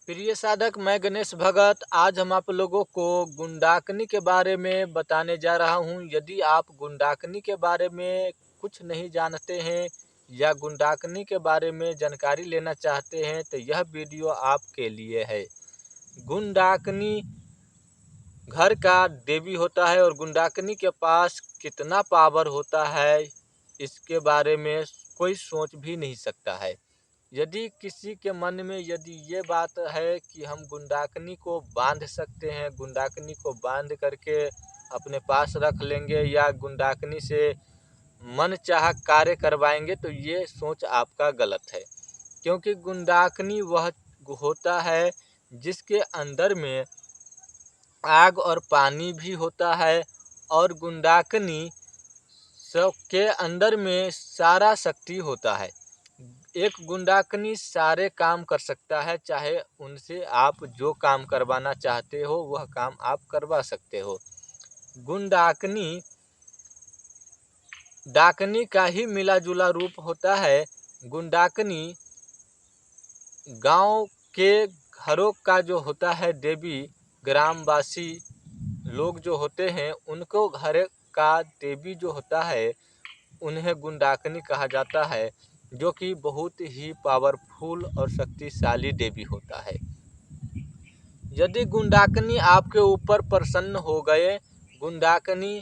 प्रिय साधक, मैं गणेश भगत। आज हम आप लोगों को गुंडाकनी के बारे में बताने जा रहा हूं। यदि आप गुंडाकनी के बारे में कुछ नहीं जानते हैं या गुंडाकनी के बारे में जानकारी लेना चाहते हैं तो यह वीडियो आपके लिए है। गुंडाकनी घर का देवी होता है और गुंडाकनी के पास कितना पावर होता है इसके बारे में कोई सोच भी नहीं सकता है। यदि किसी के मन में यदि ये बात है कि हम गुंडाकनी को बांध सकते हैं, गुंडाकनी को बांध करके अपने पास रख लेंगे या गुंडाकनी से मनचाहा कार्य करवाएंगे, तो ये सोच आपका गलत है। क्योंकि गुंडाकनी वह होता है जिसके अंदर में आग और पानी भी होता है और गुंडाकनी के अंदर में सारा शक्ति होता है। एक गुंडाकनी सारे काम कर सकता है, चाहे उनसे आप जो काम करवाना चाहते हो वह काम आप करवा सकते हो। गुंडाकनी डाकनी का ही मिला जुला रूप होता है। गुंडाकनी गांव के घरों का जो होता है देवी, ग्रामवासी लोग जो होते हैं उनको घर का देवी जो होता है उन्हें गुंडाकनी कहा जाता है, जो कि बहुत ही पावरफुल और शक्तिशाली देवी होता है। यदि गुंडाकनी आपके ऊपर प्रसन्न हो गए, गुंडाकनी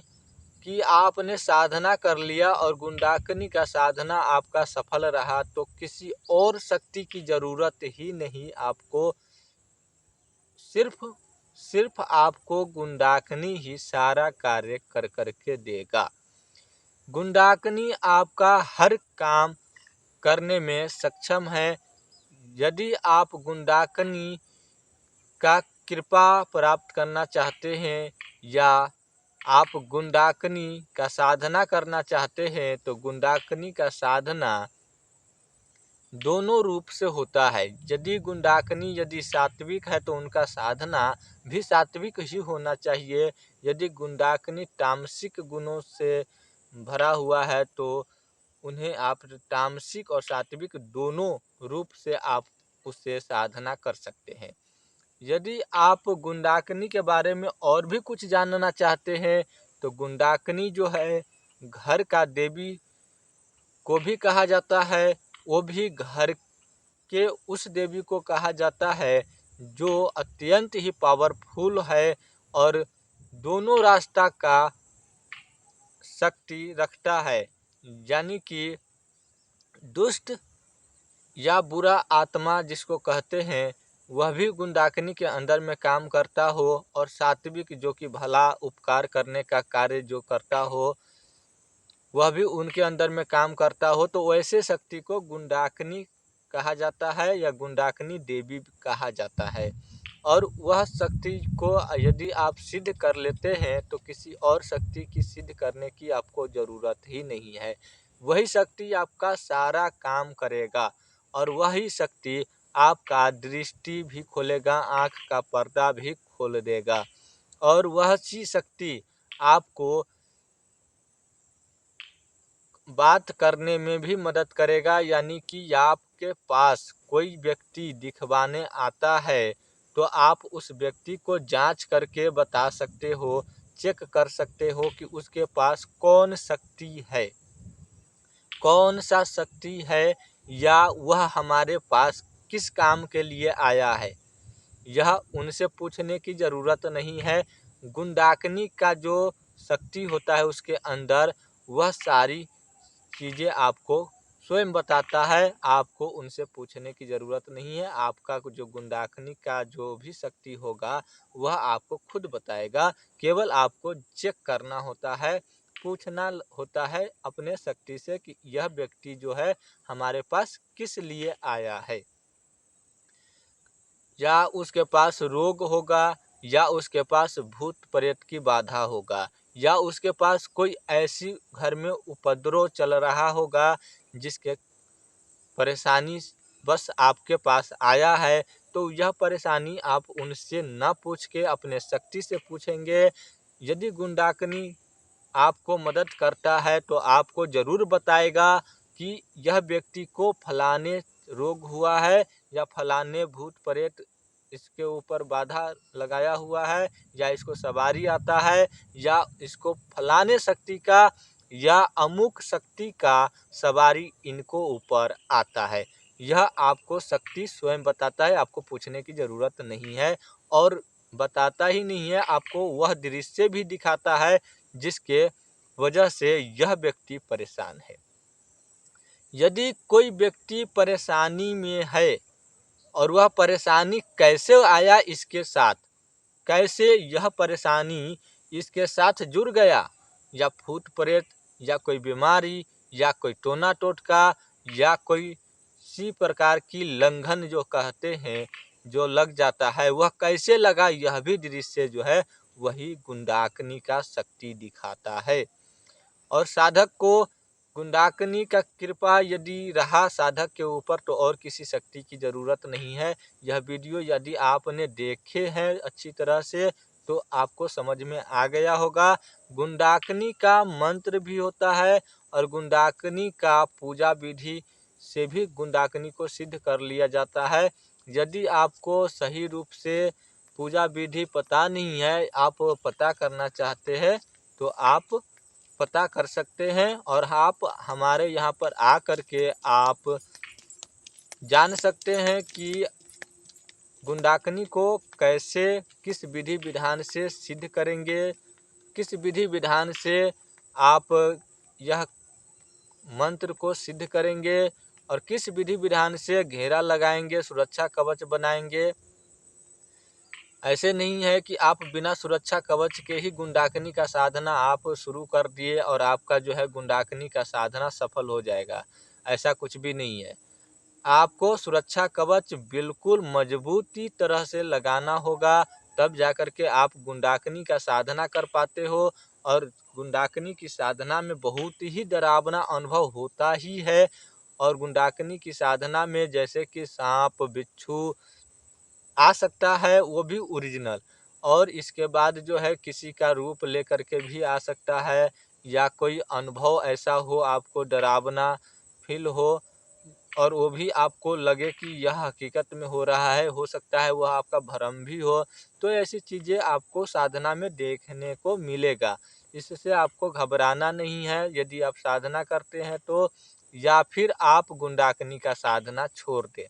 की आपने साधना कर लिया और गुंडाकनी का साधना आपका सफल रहा, तो किसी और शक्ति की ज़रूरत ही नहीं आपको। सिर्फ आपको गुंडाकनी ही सारा कार्य कर करके देगा। गुंडाकनी आपका हर काम करने में सक्षम है। यदि आप गुंडाकनी का कृपा प्राप्त करना चाहते हैं या आप गुंडाकनी का साधना करना चाहते हैं, तो गुंडाकनी का साधना दोनों रूप से होता है। यदि गुंडाकनी यदि सात्विक है तो उनका साधना भी सात्विक ही होना चाहिए। यदि गुंडाकनी तामसिक गुणों से भरा हुआ है तो उन्हें आप तामसिक और सात्विक दोनों रूप से आप उससे साधना कर सकते हैं। यदि आप गुंडाकनी के बारे में और भी कुछ जानना चाहते हैं तो गुंडाकनी जो है घर का देवी को भी कहा जाता है। वो भी घर के उस देवी को कहा जाता है जो अत्यंत ही पावरफुल है और दोनों रास्ता का शक्ति रखता है। यानी कि दुष्ट या बुरा आत्मा जिसको कहते हैं वह भी गुंडाकनी के अंदर में काम करता हो, और सात्विक जो कि भला उपकार करने का कार्य जो करता हो वह भी उनके अंदर में काम करता हो, तो वैसे शक्ति को गुंडाकनी कहा जाता है या गुंडाकनी देवी कहा जाता है। और वह शक्ति को यदि आप सिद्ध कर लेते हैं तो किसी और शक्ति की सिद्ध करने की आपको ज़रूरत ही नहीं है। वही शक्ति आपका सारा काम करेगा और वही शक्ति आपका दृष्टि भी खोलेगा, आँख का पर्दा भी खोल देगा। और वह सी शक्ति आपको बात करने में भी मदद करेगा। यानी कि आपके पास कोई व्यक्ति दिखवाने आता है तो आप उस व्यक्ति को जांच करके बता सकते हो, चेक कर सकते हो कि उसके पास कौन शक्ति है, कौन सा शक्ति है, या वह हमारे पास किस काम के लिए आया है। यह उनसे पूछने की ज़रूरत नहीं है। गुंडाकनी का जो शक्ति होता है उसके अंदर वह सारी चीज़ें आपको स्वयं बताता है। आपको उनसे पूछने की ज़रूरत नहीं है। आपका जो गुंडाकनी का जो भी शक्ति होगा वह आपको खुद बताएगा। केवल आपको चेक करना होता है, पूछना होता है अपने शक्ति से कि यह व्यक्ति जो है हमारे पास किस लिए आया है। या उसके पास रोग होगा, या उसके पास भूत प्रेत की बाधा होगा, या उसके पास कोई ऐसी घर में उपद्रव चल रहा होगा जिसके परेशानी बस आपके पास आया है। तो यह परेशानी आप उनसे ना पूछ के अपने शक्ति से पूछेंगे। यदि गुंडाकनी आपको मदद करता है तो आपको ज़रूर बताएगा कि यह व्यक्ति को फलाने रोग हुआ है या फलाने भूत प्रेत इसके ऊपर बाधा लगाया हुआ है, या इसको सवारी आता है, या इसको फलाने शक्ति का या अमुक शक्ति का सवारी इनको ऊपर आता है। यह आपको शक्ति स्वयं बताता है, आपको पूछने की ज़रूरत नहीं है। और बताता ही नहीं है, आपको वह दृश्य भी दिखाता है जिसके वजह से यह व्यक्ति परेशान है। यदि कोई व्यक्ति परेशानी में है और वह परेशानी कैसे आया इसके साथ, कैसे यह परेशानी इसके साथ जुड़ गया, या भूत प्रेत, या कोई बीमारी, या कोई टोना टोटका, या कोई इसी प्रकार की लंघन जो कहते हैं जो लग जाता है, वह कैसे लगा, यह भी दृश्य जो है वही गुंडाकनी का शक्ति दिखाता है। और साधक को गुंडाकनी का कृपा यदि रहा साधक के ऊपर, तो और किसी शक्ति की ज़रूरत नहीं है। यह वीडियो यदि आपने देखे हैं अच्छी तरह से तो आपको समझ में आ गया होगा। गुंडाकनी का मंत्र भी होता है और गुंडाकनी का पूजा विधि से भी गुंडाकनी को सिद्ध कर लिया जाता है। यदि आपको सही रूप से पूजा विधि पता नहीं है, आप पता करना चाहते हैं, तो आप पता कर सकते हैं और आप हमारे यहाँ पर आ कर के आप जान सकते हैं कि गुंडाकनी को कैसे, किस विधि विधान से सिद्ध करेंगे, किस विधि विधान से आप यह मंत्र को सिद्ध करेंगे, और किस विधि विधान से घेरा लगाएंगे, सुरक्षा कवच बनाएंगे। ऐसे नहीं है कि आप बिना सुरक्षा कवच के ही गुंडाकनी का साधना आप शुरू कर दिए और आपका जो है गुंडाकनी का साधना सफल हो जाएगा। ऐसा कुछ भी नहीं है। आपको सुरक्षा कवच बिल्कुल मजबूती तरह से लगाना होगा, तब जाकर के आप गुंडाकनी का साधना कर पाते हो। और गुंडाकनी की साधना में बहुत ही डरावना अनुभव होता ही है। और गुंडाकनी की साधना में जैसे कि सांप बिच्छू आ सकता है, वो भी ओरिजिनल, और इसके बाद जो है किसी का रूप लेकर के भी आ सकता है, या कोई अनुभव ऐसा हो आपको डरावना फील हो और वो भी आपको लगे कि यह हकीकत में हो रहा है, हो सकता है वह आपका भ्रम भी हो। तो ऐसी चीज़ें आपको साधना में देखने को मिलेगा। इससे आपको घबराना नहीं है यदि आप साधना करते हैं तो, या फिर आप गुंडाकनी का साधना छोड़ दें।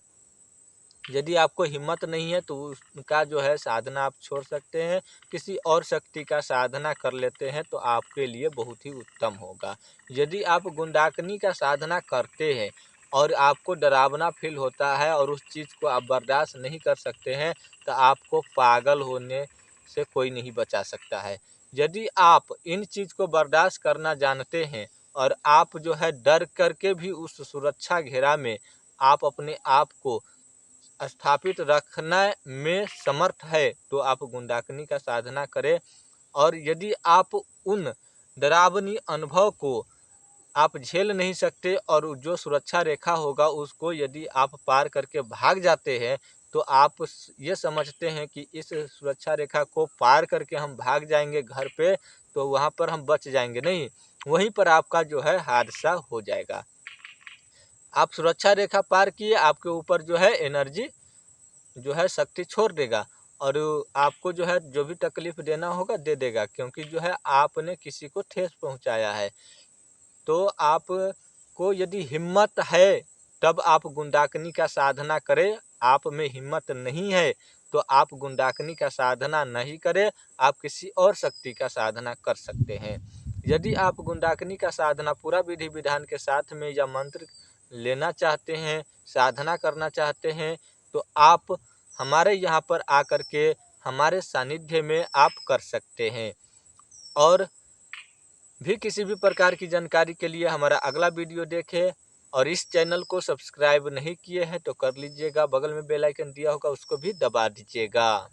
यदि आपको हिम्मत नहीं है तो उसका जो है साधना आप छोड़ सकते हैं, किसी और शक्ति का साधना कर लेते हैं तो आपके लिए बहुत ही उत्तम होगा। यदि आप गुंडाकनी का साधना करते हैं और आपको डरावना फील होता है और उस चीज़ को आप बर्दाश्त नहीं कर सकते हैं, तो आपको पागल होने से कोई नहीं बचा सकता है। यदि आप इन चीज़ को बर्दाश्त करना जानते हैं और आप जो है डर करके भी उस सुरक्षा घेरा में आप अपने आप को स्थापित रखने में समर्थ है, तो आप गुंडाकनी का साधना करें। और यदि आप उन डरावनी अनुभव को आप झेल नहीं सकते और जो सुरक्षा रेखा होगा उसको यदि आप पार करके भाग जाते हैं, तो आप ये समझते हैं कि इस सुरक्षा रेखा को पार करके हम भाग जाएंगे घर पे, तो वहाँ पर हम बच जाएंगे, नहीं, वहीं पर आपका जो है हादसा हो जाएगा। आप सुरक्षा रेखा पार किए, आपके ऊपर जो है एनर्जी जो है शक्ति छोड़ देगा और आपको जो है जो भी तकलीफ देना होगा दे देगा, क्योंकि जो है आपने किसी को ठेस पहुंचाया है। तो आपको यदि हिम्मत है तब आप गुंडाकनी का साधना करें, आप में हिम्मत नहीं है तो आप गुंडाकनी का साधना नहीं करें, आप किसी और शक्ति का साधना कर सकते हैं। यदि आप गुंडाकनी का साधना पूरा विधि विधान के साथ में या मंत्र लेना चाहते हैं, साधना करना चाहते हैं, तो आप हमारे यहाँ पर आकर के हमारे सानिध्य में आप कर सकते हैं। और भी किसी भी प्रकार की जानकारी के लिए हमारा अगला वीडियो देखें, और इस चैनल को सब्सक्राइब नहीं किए हैं तो कर लीजिएगा, बगल में बेल आइकन दिया होगा उसको भी दबा दीजिएगा।